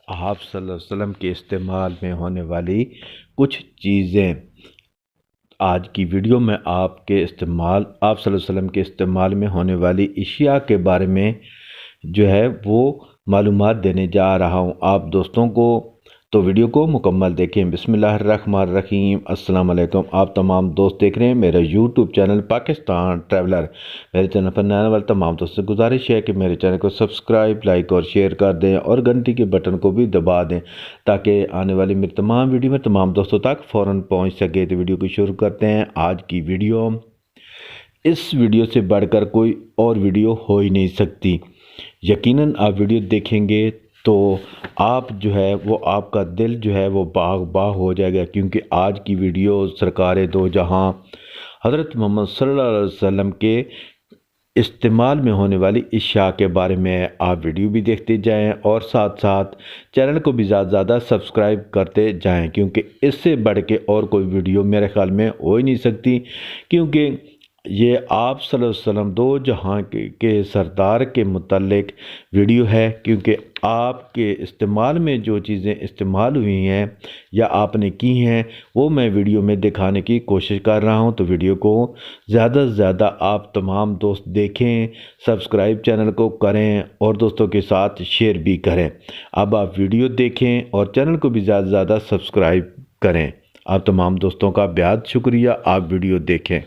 आप सल्लल्लाहु अलैहि वसल्लम के इस्तेमाल में होने वाली कुछ चीज़ें। आज की वीडियो में आप सल्लल्लाहु अलैहि वसल्लम के इस्तेमाल में होने वाली अशिया के बारे में जो है वो मालूमात देने जा रहा हूँ आप दोस्तों को। तो वीडियो को मुकम्मल देखें। बिस्मिल्लाहिर्रहमानिर्रहीम। अस्सलाम वालेकुम। आप तमाम दोस्त देख रहे हैं मेरा यूट्यूब चैनल पाकिस्तान ट्रैवलर। मेरे चैनल पर नए वाले तमाम दोस्तों से गुजारिश है कि मेरे चैनल को सब्सक्राइब, लाइक और शेयर कर दें और घंटी के बटन को भी दबा दें ताकि आने वाली मेरी तमाम वीडियो में तमाम दोस्तों तक फ़ौरन पहुँच सके। तो वीडियो को शुरू करते हैं। आज की वीडियो, इस वीडियो से बढ़कर कोई और वीडियो हो ही नहीं सकती। यकीनन आप वीडियो देखेंगे तो आप जो है वो आपका दिल जो है वो बाग बाग हो जाएगा, क्योंकि आज की वीडियो सरकार दो जहां हज़रत मोहम्मद सल्लल्लाहु अलैहि वसल्लम के इस्तेमाल में होने वाली इशा के बारे में आप वीडियो भी देखते जाएं और साथ साथ चैनल को भी ज़्यादा सब्सक्राइब करते जाएं, क्योंकि इससे बढ़ के और कोई वीडियो मेरे ख्याल में हो ही नहीं सकती। क्योंकि ये आप सल्लल्लाहु अलैहि वसल्लम दो जहां के सरदार के मुतालिक वीडियो है, क्योंकि आपके इस्तेमाल में जो चीज़ें इस्तेमाल हुई हैं या आपने की हैं वो मैं वीडियो में दिखाने की कोशिश कर रहा हूं। तो वीडियो को ज़्यादा से ज़्यादा आप तमाम दोस्त देखें, सब्सक्राइब चैनल को करें और दोस्तों के साथ शेयर भी करें। अब आप वीडियो देखें और चैनल को भी ज़्यादा से ज़्यादा सब्सक्राइब करें। आप तमाम दोस्तों का बेहद शुक्रिया। आप वीडियो देखें।